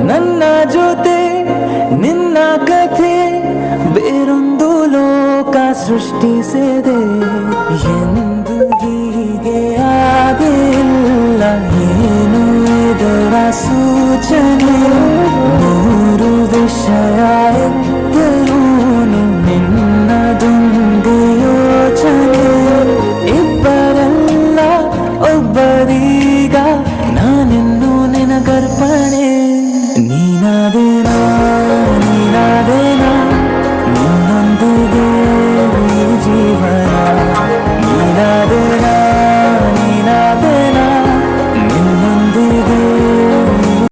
ನನ್ನ ಜೊತೆ ನಿನ್ನ ಕಥೆ ಬೇರೊಂದು ಲೋಕ ಸೃಷ್ಟಿಸಿದೆ ಎಂದು ಹೀಗೆ ಆಗಿಲ್ಲ ಏನು ಇದರ ಸೂಚನೆ ಮೂರು ವಿಷಯ